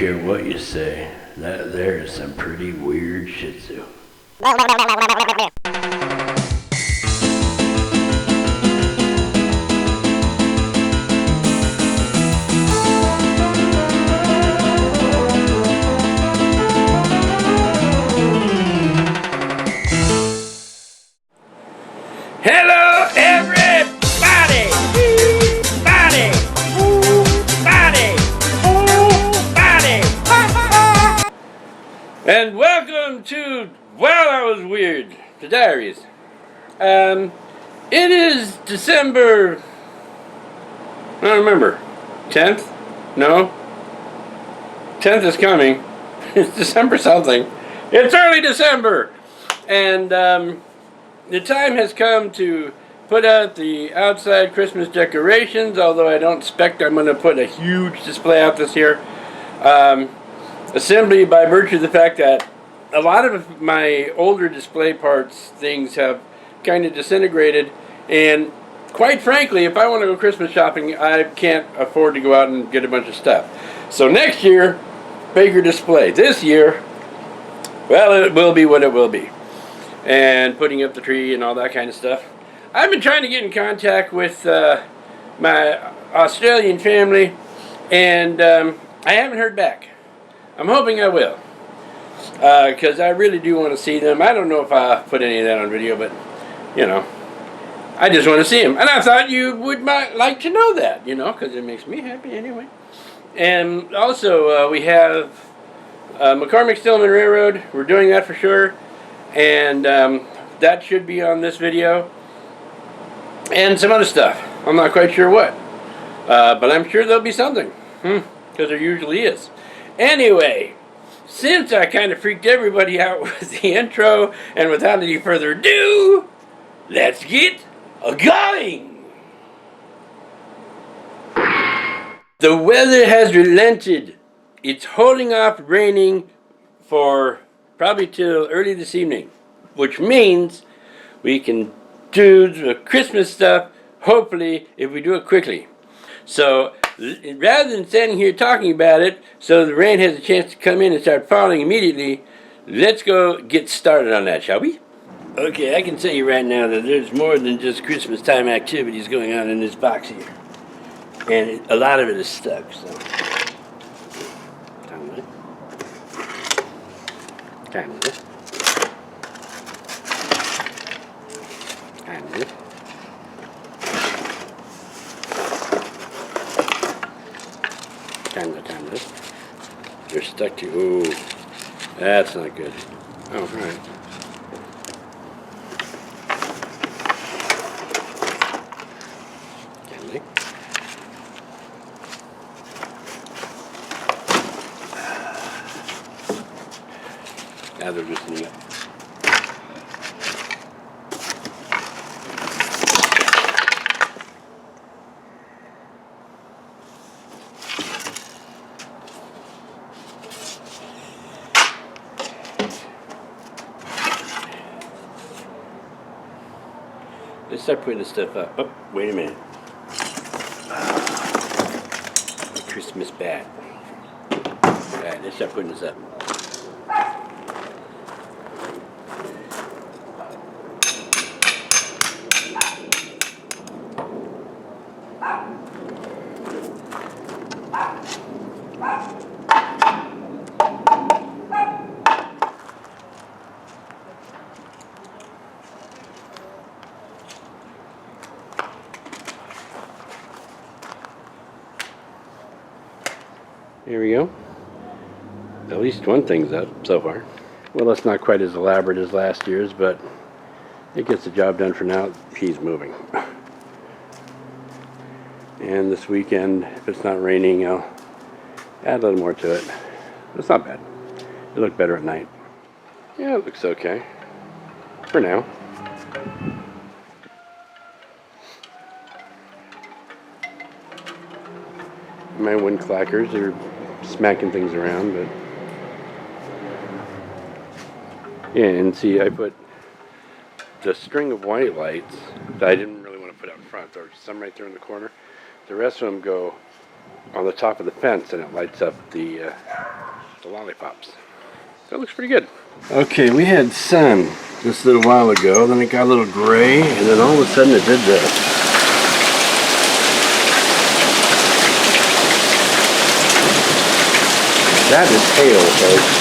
care what you say. That there is some pretty weird Shih Tzu. Hello, everybody! And welcome to Well, I Was Weird, the diaries. It is December, I don't remember, 10th? No? 10th is coming. It's December something. It's early December! And, the time has come to put out the outside Christmas decorations, although I don't expect I'm going to put a huge display out this year. Assembly by virtue of the fact that a lot of my older display parts things have kind of disintegrated, and quite frankly, if I want to go Christmas shopping, I can't afford to go out and get a bunch of stuff. So next year, bigger display. This year, well, it will be what it will be. And putting up the tree and all that kind of stuff. I've been trying to get in contact with my Australian family, and I haven't heard back. I'm hoping I will, because I really do want to see them. I don't know if I'll put any of that on video, but, you know, I just want to see them. And I thought you would like to know that, you know, because it makes me happy anyway. And also, we have McCormick Stillman Railroad. We're doing that for sure. And that should be on this video, and some other stuff. I'm not quite sure what, but I'm sure there'll be something, because there usually is. Anyway, since I kind of freaked everybody out with the intro, and without any further ado, let's get going. The weather has relented. It's holding off raining for probably till early this evening, which means we can do the Christmas stuff, hopefully, if we do it quickly. So, rather than standing here talking about it, so the rain has a chance to come in and start falling immediately, let's go get started on that, shall we? Okay, I can tell you right now that there's more than just Christmas time activities going on in this box here. And a lot of it is stuck, so. Kind of this. Kind of this. Kind of this. They're stuck to. Ooh, that's not good. Oh, all right. Kind of. Now they're loosening up. Let's start putting this stuff up. Oh, wait a minute. Christmas bat. Alright, let's start putting this up. Here we go. At least one thing's up so far. Well, it's not quite as elaborate as last year's, but it gets the job done for now. He's moving. And this weekend, if it's not raining, I'll add a little more to it. It's not bad. It'll look better at night. Yeah, it looks okay. For now. My wind clackers are smacking things around, but yeah, and see, I put the string of white lights that I didn't really want to put out front. There's some right there in the corner. The rest of them go on the top of the fence, and it lights up the lollipops. That looks pretty good. Okay, we had sun just a little while ago, then it got a little gray, and then all of a sudden it did this. That is hail, folks.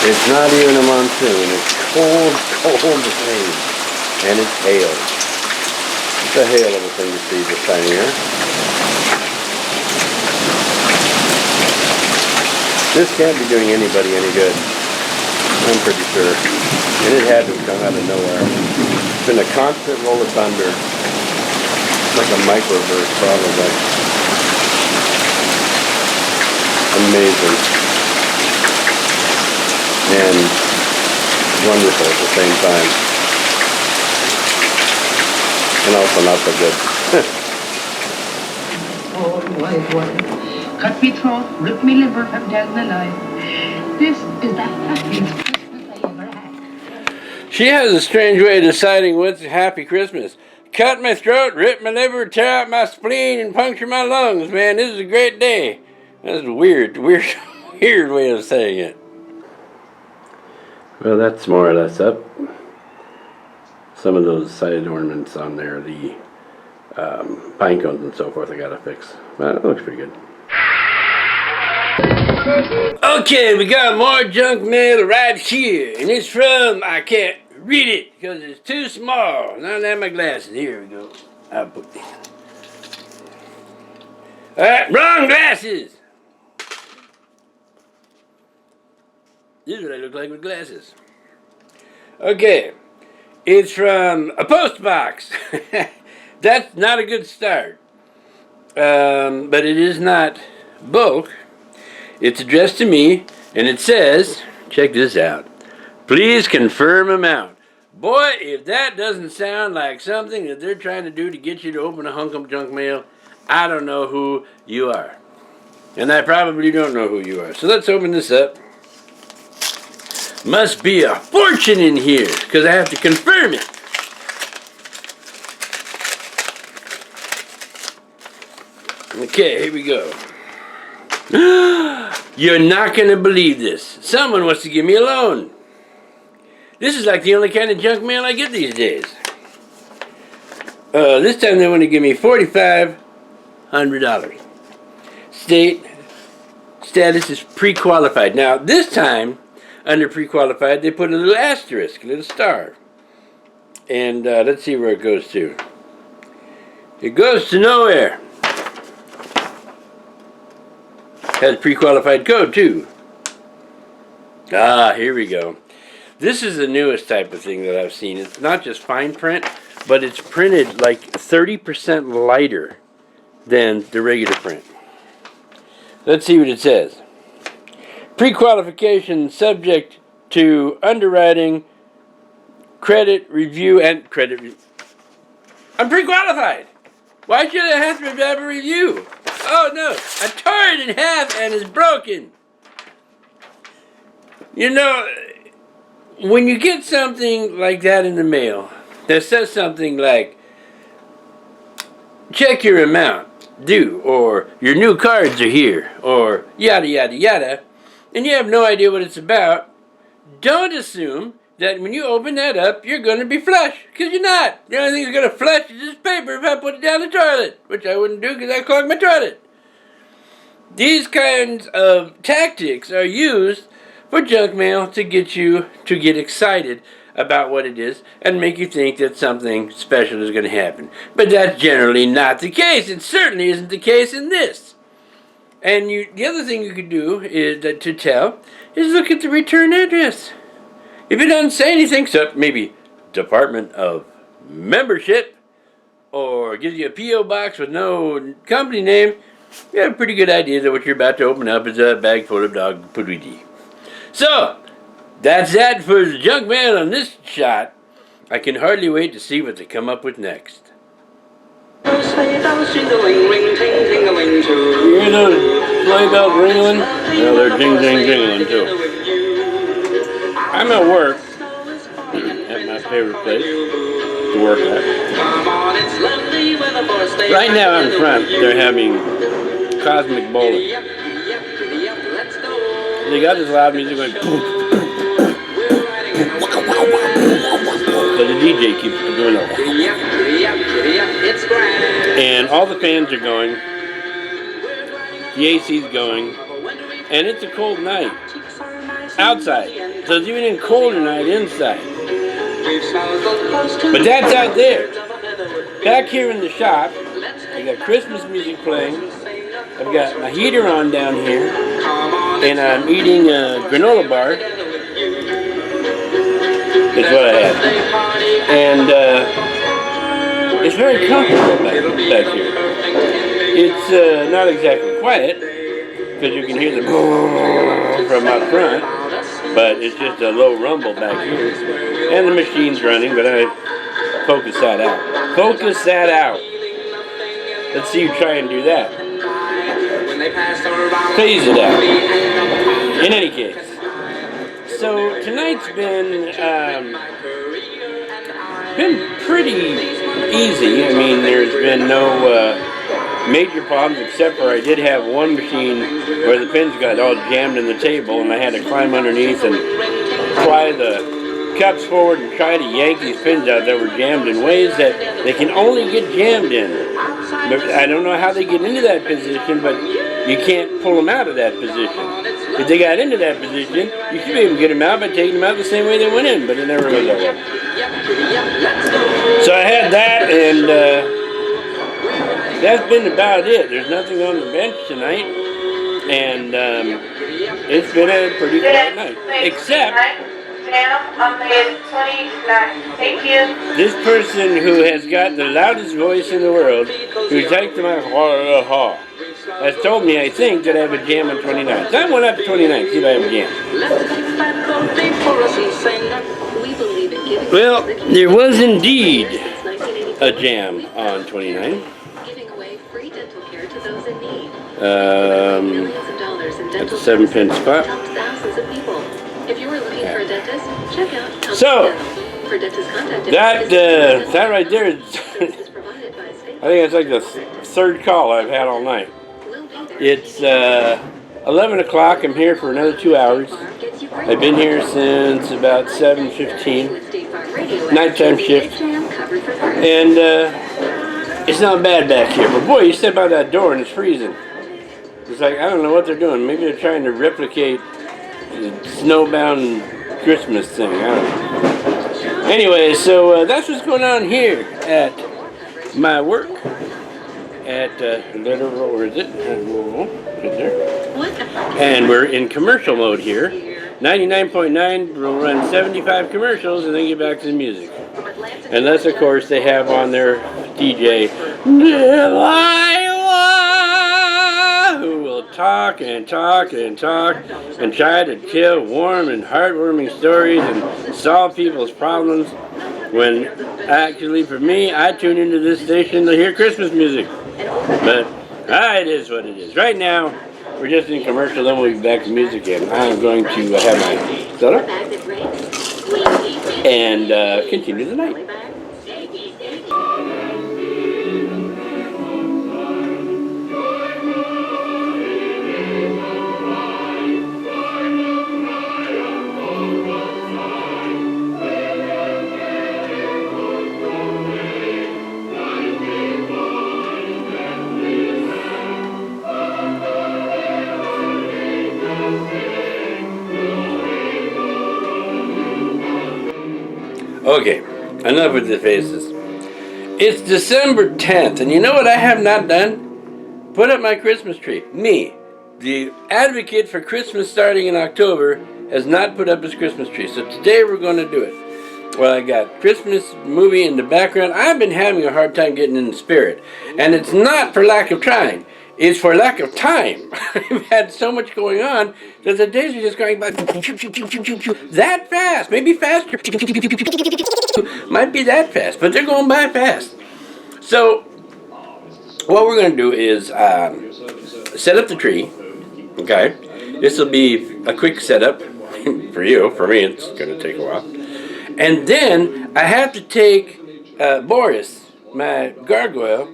It's not even a monsoon. It's cold, cold rain, and it's hail. It's a hail of a thing to see this time of year. This can't be doing anybody any good, I'm pretty sure. And it had to have come out of nowhere. It's been a constant roll of thunder. It's like a microburst, probably. Amazing. And wonderful at the same time. And also not so good. Oh, white one. Cut me throat, rip me liver, I'm dead and alive. This is the happiest Christmas I ever had. She has a strange way of deciding what's a happy Christmas. Cut my throat, rip my liver, tear out my spleen, and puncture my lungs. Man, this is a great day. That's a weird way of saying it. Well, that's more or less up. Some of those side ornaments on there, the pine cones and so forth, I gotta fix. Well, it looks pretty good. Okay, we got more junk mail right here, and it's from, I can't read it because it's too small. I don't have my glasses. Here we go. I'll put these. Alright, wrong glasses! This is what I look like with glasses. Okay, it's from a post box. That's not a good start. But it is not bulk. It's addressed to me, and it says, check this out, please confirm amount. Boy, if that doesn't sound like something that they're trying to do to get you to open a hunk of junk mail, I don't know who you are. And I probably don't know who you are. So let's open this up. Must be a fortune in here, because I have to confirm it. Okay, here we go. You're not going to believe this. Someone wants to give me a loan. This is like the only kind of junk mail I get these days. This time they want to give me $4,500. Status is pre-qualified. Now, this time, under pre-qualified, they put a little asterisk, a little star. And let's see where it goes to. It goes to nowhere. Has pre-qualified code too. Ah, here we go. This is the newest type of thing that I've seen. It's not just fine print, but it's printed like 30% lighter than the regular print. Let's see what it says. Pre-qualification subject to underwriting, credit review, and credit review. I'm pre-qualified. Why should I have to have a review? Oh no, I tore it in half and it's broken. You know, when you get something like that in the mail that says something like, check your amount due, or your new cards are here, or yada yada yada, and you have no idea what it's about, don't assume that when you open that up, you're going to be flush, because you're not. The only thing that's going to flush is this paper if I put it down the toilet, which I wouldn't do because I clogged my toilet. These kinds of tactics are used for junk mail to get you to get excited about what it is and make you think that something special is going to happen. But that's generally not the case. It certainly isn't the case in this. And the other thing you could do is to tell is look at the return address. If it doesn't say anything, except maybe Department of Membership, or gives you a P.O. box with no company name, you have a pretty good idea that what you're about to open up is a bag full of dog pooty. So, that's that for the junk mail on this shot. I can hardly wait to see what they come up with next. You hear those sleigh bells ringing? No, they're jingling too. I'm at work, at my favorite place to work at. Right now in front, they're having cosmic bowling. They got this loud music going. So the DJ keeps doing that. And all the fans are going. The AC's going. And it's a cold night outside. So it's even a colder night inside. But that's out there. Back here in the shop, I got Christmas music playing. I've got my heater on down here. And I'm eating a granola bar. That's what I have. And it's very comfortable back here. It's not exactly quiet, because you can hear the from up front, but it's just a low rumble back here. And the machine's running, but I focus that out. Focus that out. Let's see you try and do that. Phase it out. In any case. So tonight's been pretty easy. I mean, there's been no major problems, except for I did have one machine where the pins got all jammed in the table, and I had to climb underneath and pry the cups forward and try to yank these pins out that were jammed in ways that they can only get jammed in. But I don't know how they get into that position, but you can't pull them out of that position. If they got into that position, you should be able to get them out by taking them out the same way they went in, but it never goes that way. So I had that, and that's been about it. There's nothing on the bench tonight, and it's been a pretty quiet night. Except this person who has got the loudest voice in the world, who takes to my ha, has told me, I think, that I have a jam on 29. So I went up to 29, see if I have a jam. Well, there was indeed a jam on 29. At the 7-pin spot. So, that right there is, I think it's like the third call I've had all night. It's 11 o'clock. I'm here for another 2 hours. I've been here since about 7:15. Nighttime shift. And it's not bad back here. But boy, you step out that door and it's freezing. It's like, I don't know what they're doing. Maybe they're trying to replicate the snowbound Christmas thing. I don't know. Anyway, so that's what's going on here at my work. At where is it? Right there. And we're in commercial mode here. 99.9 will run 75 commercials and then get back to the music. Unless, of course, they have on their DJ Delilah, who will talk and talk and talk and try to tell warm and heartwarming stories and solve people's problems. When actually, for me, I tune into this station to hear Christmas music. But it is what it is. Right now, we're just in commercial, then we'll be back to music again. I'm going to have my soda and continue the night. Okay, enough with the faces. It's December 10th, and you know what I have not done? Put up my Christmas tree. Me, the advocate for Christmas starting in October, has not put up his Christmas tree. So today we're going to do it. Well, I got Christmas movie in the background. I've been having a hard time getting in the spirit. And it's not for lack of trying. It's for lack of time. I've had so much going on that the days are just going by that fast. Maybe faster. Might be that fast, but they're going by fast. So, what we're going to do is set up the tree. Okay? This will be a quick setup for you. For me, it's going to take a while. And then I have to take Boris, my gargoyle,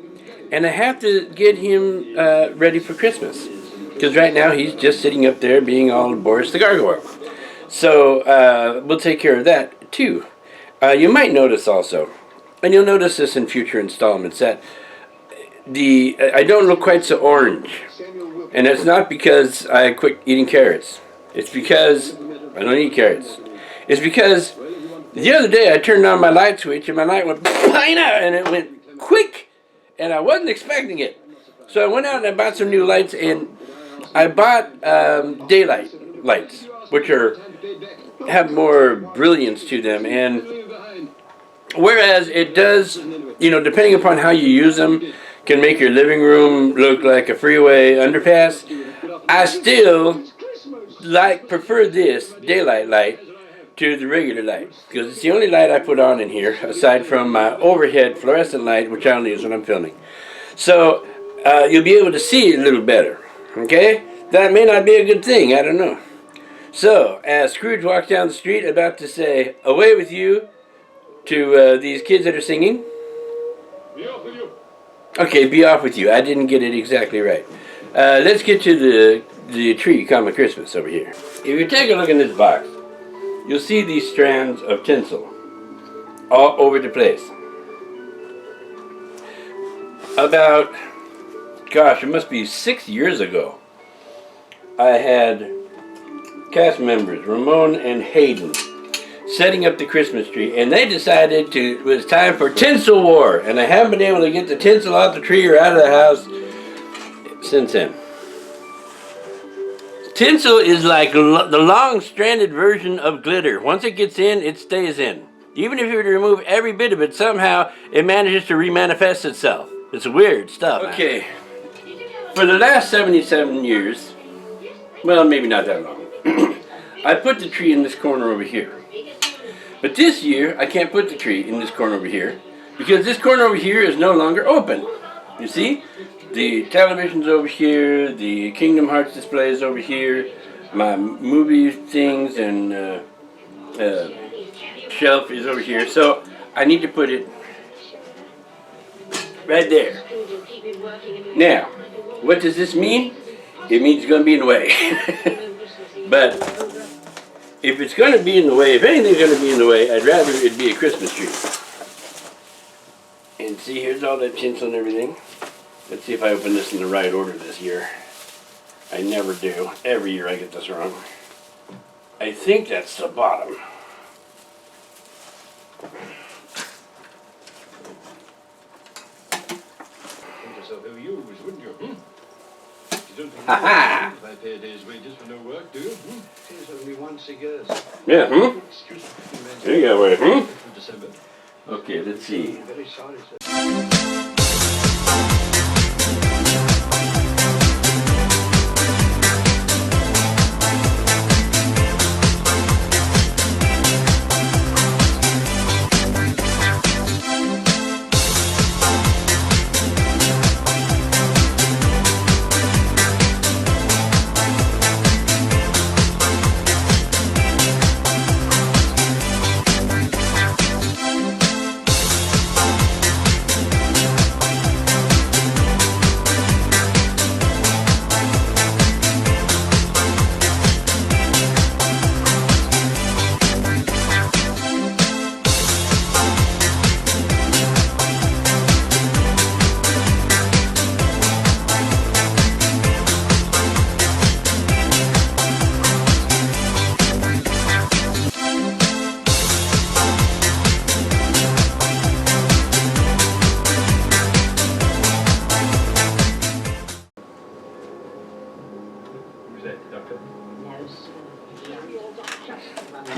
and I have to get him ready for Christmas. Because right now he's just sitting up there being all Boris the Gargoyle. So we'll take care of that too. You might notice also, and you'll notice this in future installments, that I don't look quite so orange. And it's not because I quit eating carrots. It's because I don't eat carrots. It's because the other day I turned on my light switch and my light went and it went quick, and I wasn't expecting it. So I went out and I bought some new lights, and I bought daylight lights, which have more brilliance to them, and whereas it does, depending upon how you use them, can make your living room look like a freeway underpass, I still prefer this daylight light to the regular light, because it's the only light I put on in here, aside from my overhead fluorescent light, which I only use when I'm filming. So you'll be able to see a little better, okay? That may not be a good thing, I don't know. So, as Scrooge walks down the street about to say, "Away with you," to these kids that are singing. Be off with you. Okay, be off with you. I didn't get it exactly right. Let's get to the tree, Christmas over here. If you take a look in this box, you'll see these strands of tinsel all over the place. About, gosh, it must be 6 years ago, I had cast members, Ramon and Hayden, setting up the Christmas tree, and they decided it was time for tinsel war, and I haven't been able to get the tinsel out the tree or out of the house since then. Tinsel is like the long-stranded version of glitter. Once it gets in, it stays in. Even if you were to remove every bit of it, somehow it manages to remanifest itself. It's weird stuff. Okay, for the last 77 years, well, maybe not that long, I put the tree in this corner over here. But this year, I can't put the tree in this corner over here, because this corner over here is no longer open. You see? The television's over here, the Kingdom Hearts display is over here, my movie things and shelf is over here. So I need to put it right there. Now, what does this mean? It means it's going to be in the way. But if it's going to be in the way, if anything's going to be in the way, I'd rather it be a Christmas tree. And see, here's all that tinsel and everything. Let's see if I open this in the right order this year. I never do. Every year I get this wrong. I think that's the bottom. Think yourself overused, wouldn't you? You don't think Ha-ha! I pay a day's wages for no work, do you? It's only once a year. Yeah, Excuse me. There you go, right, For December. Okay, let's see. Very sorry, sir.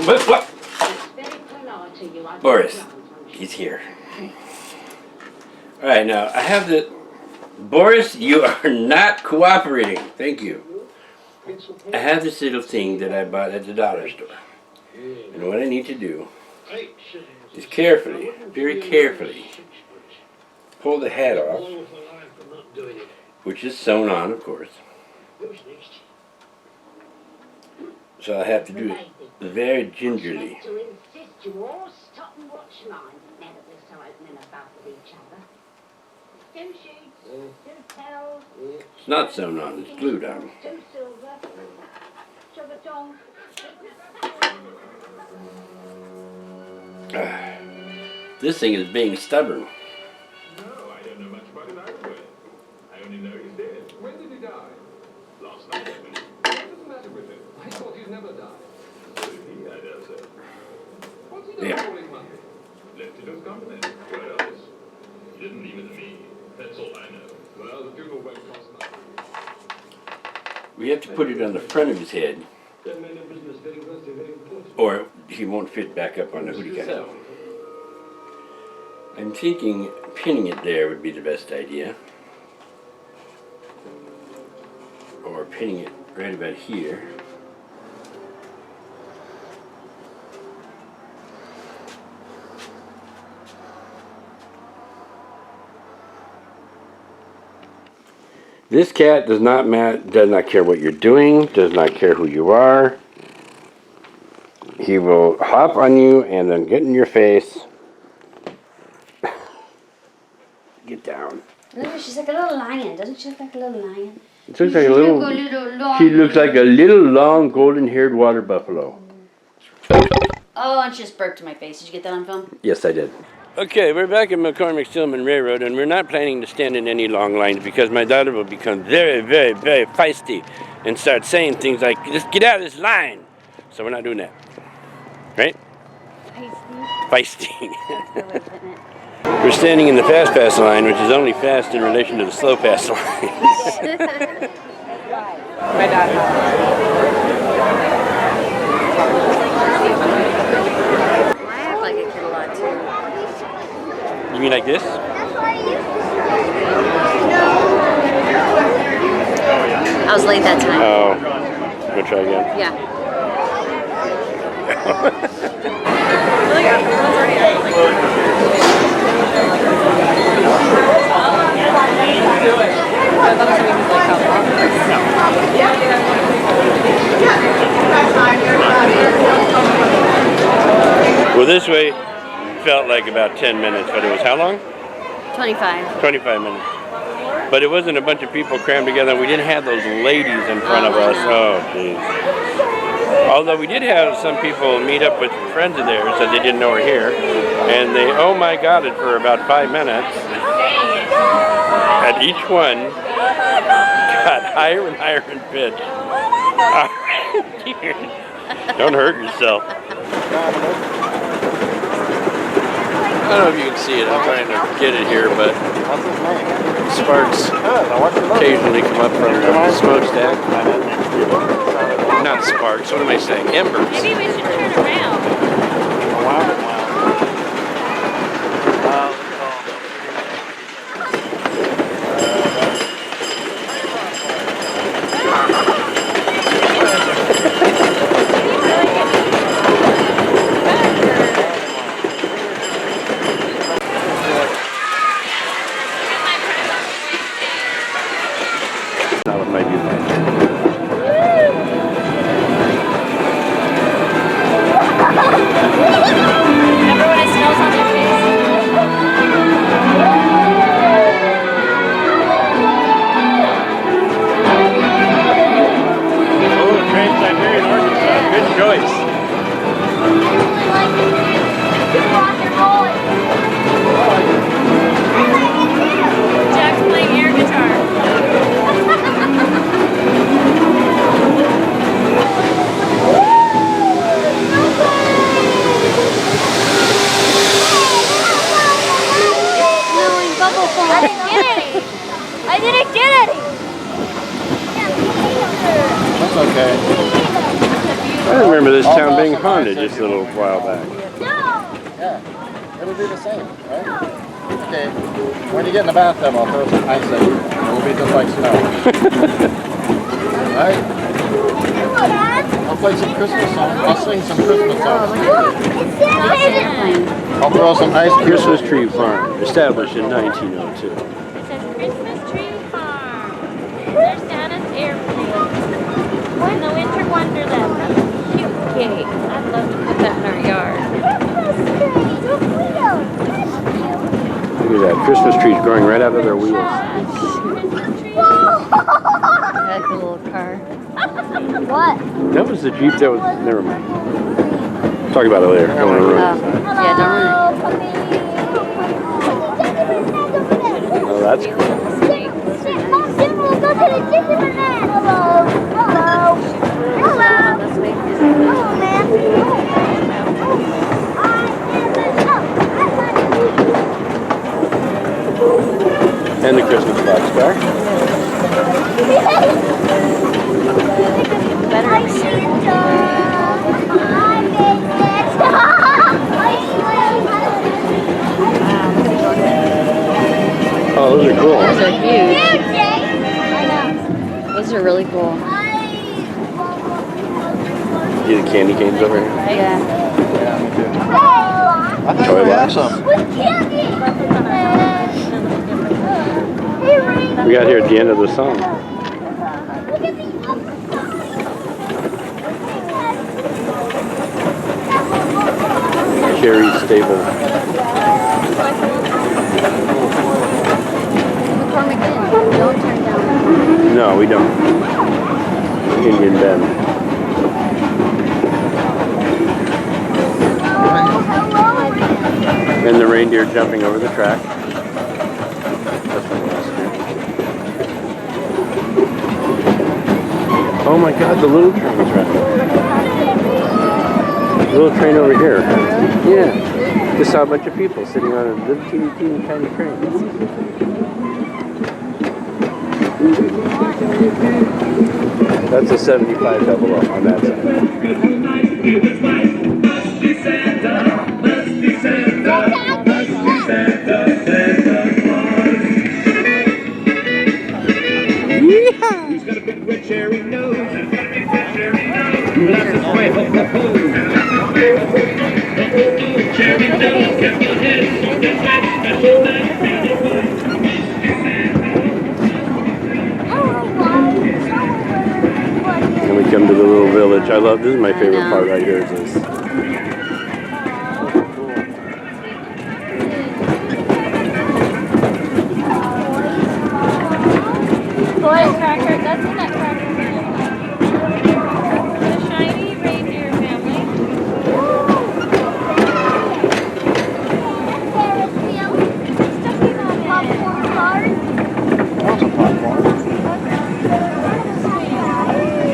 What? Boris, he's here. Alright, now I have the... Boris, you are not cooperating. Thank you. I have this little thing that I bought at the dollar store. And what I need to do is carefully, very carefully, pull the hat off, which is sewn on, of course. So I have to do it very gingerly. Two sheets, two towels, It's not sewn on, it's glued on. two silver, sugar tongs. This thing is being stubborn. No, I don't know much about it either. I only know he's dead. When did he die? Last night, I think. What does the matter with him? I thought he'd never died. So did he, I dare say. What's he done all his money? Left it as company. Where else? He didn't leave it to me. That's all I know. Well, the funeral won't cost nothing. We have to put it on the front of his head, or he won't fit back up on the hoodie guy. I'm thinking pinning it there would be the best idea. Or pinning it right about here. This cat does not care what you're doing, does not care who you are. He will hop on you and then get in your face. Get down. Look, she's like a little lion. Doesn't she look like a little lion? It looks like a little. She looks like a little long golden-haired water buffalo. Oh, and she just burped in my face. Did you get that on film? Yes, I did. Okay, we're back at McCormick Stillman Railroad, and we're not planning to stand in any long lines because my daughter will become very, very, very feisty and start saying things like, "Just get out of this line." So we're not doing that, right? Feisty. We're standing in the fast pass line, which is only fast in relation to the slow pass line. My dad I act like a kid a lot too. You mean like this? I was late that time. Oh, we'll try again. Yeah. Well, this way felt like about 10 minutes, but it was how long? 25. 25 minutes. But it wasn't a bunch of people crammed together. We didn't have those ladies in front of us. Oh, jeez. Although we did have some people meet up with friends of theirs that they didn't know were here. And they, oh my God, it for about 5 minutes. And each one got higher and higher in pitch. Don't hurt yourself. I don't know if you can see it. I'm trying to get it here, but sparks occasionally come up from the smokestack. Not sparks. What am I saying? Embers. Maybe we should turn around. I didn't get any. That's okay. I remember this town being haunted just a little while back. Yeah, it'll be the same, right? Okay, when you get in the bathtub, I'll throw some ice at you. It'll be just like snow. Right? I'll play some Christmas songs. I'll sing some Christmas songs. I'll throw some ice. Christmas Tree Farm, established in 1902. It says Christmas Tree Farm. There's Santa's airplane. In the Winter Wonderland. That's a cute cake. I'd love to put that in our yard. Look at that Christmas trees growing right out of their wheels. I like the little car. What? That was the Jeep that was. Never mind. Talk about it later. I don't want to ruin it. Yeah, don't ruin it. Oh, that's cool. Mom, Jim, we'll go to the gingerbread man. Hello. Hello. Hello. Hello, man. And the Christmas box car. Oh, those are cool. Those are huge. Those are really cool. See the candy canes over here? Yeah. Yeah, me too. I think Toy we have box. some. We got here at the end of the song. Cherry Stable. McCormick Inn. Don't turn down. No, we don't. Indian Bend. And the reindeer jumping over the track. That's from last year. Oh my God, the little train is running. The little train over here. Yeah. Just saw a bunch of people sitting on a little teeny tiny train. That's a 75 double up on that side. He's got a big red cherry nose. That's his way of cherry nose, get your head, that's that special night. And we come to the little village. I love, this is my favorite part right here is this. Boy, cracker, that's a nutcracker family. The shiny reindeer family. Want some popcorn?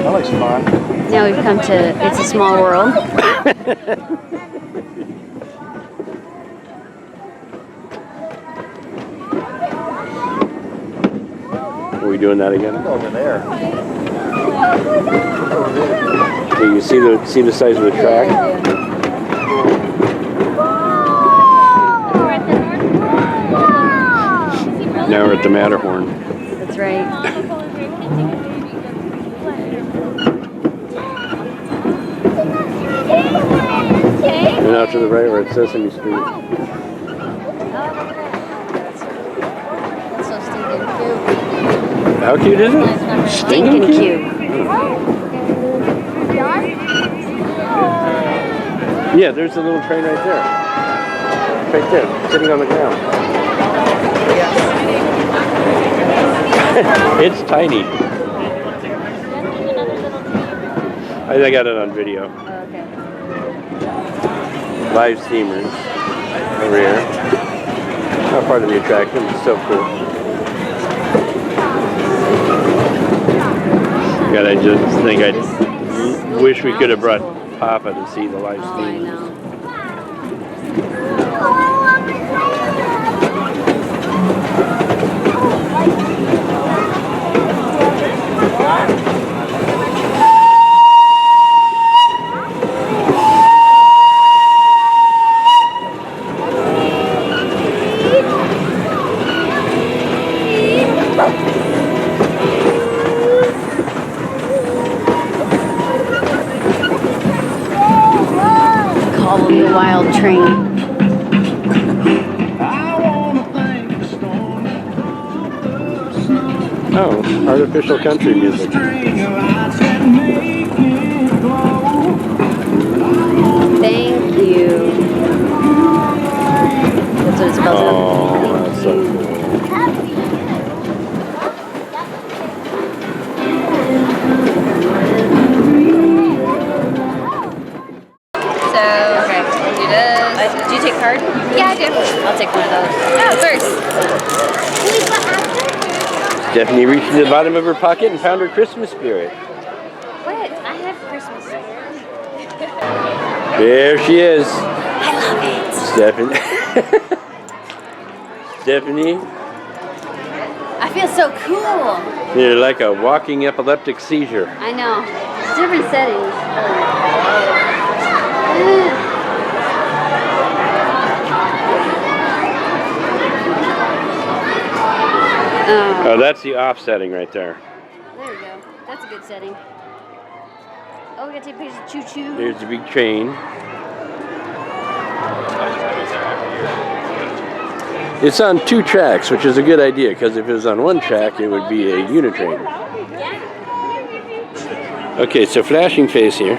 That looks fun. Now we've come to It's a Small World. Are we doing that again? Over there. Okay, you see the size of the track? We're at the North Pole. Now we're at the Matterhorn. That's right. And out to the right, we're at Sesame Street. That's so stinking cute. How cute is it? Stinking cute. Yeah, there's the little train right there. Right there, sitting on the ground. It's tiny. I got it on video. Okay. Live steamers over here. Not part of the attraction, but still cool. God, I just think I wish we could have brought Papa to see the live Oh, I steamers. know. Call of the Wild Train. Oh, artificial country music. Thank you. That's what it spells out. Oh, that's so Do you take card? Yeah, I do. I'll take one of those. First. Stephanie reached into the bottom of her pocket and found her Christmas spirit. What? I have Christmas spirit. There she is. I love it. Stephanie. Stephanie, I feel so cool. you're like a walking epileptic seizure. I know. It's different settings. Oh, that's the off setting right there. There we go. That's a good setting. Oh, we gotta take pictures of Choo Choo. There's the big train. It's on 2 tracks, which is a good idea, because if it was on 1 track, it would be a unit train. Okay, so flashing face here.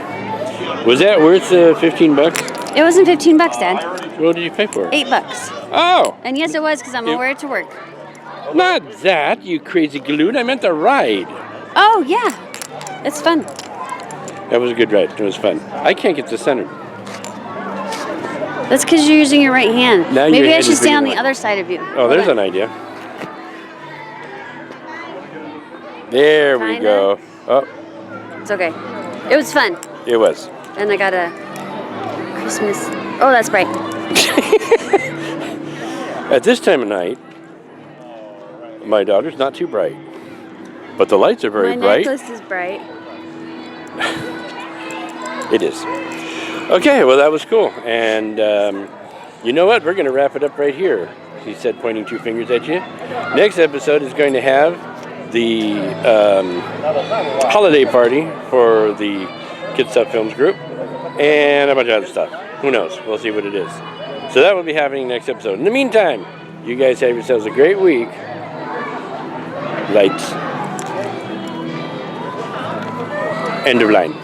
Was that worth 15 bucks? It wasn't 15 bucks, Dad. What did you pay for it? 8 bucks. Oh, And yes, it was because I'm gonna wear it to work. not that, you crazy galoot. I meant the ride. Oh yeah, it's fun. That was a good ride. It was fun. I can't get this centered. That's because you're using your right hand. Now your Maybe I hand should is stay big on the enough. other side of you. Oh, there's an idea. There we Kinda. go. Oh, It's okay. It was fun. it was. And I got a Christmas. Oh, that's bright. At this time of night, my daughter's not too bright, but the lights are very My bright. necklace is bright. It is. Okay, well, that was cool. And you know what? We're going to wrap it up right here. He said, pointing 2 fingers at you. Next episode is going to have the holiday party for the Kid Stuff Films group and a bunch of other stuff. Who knows? We'll see what it is. So that will be happening next episode. In the meantime, you guys have yourselves a great week. Lights. End of line.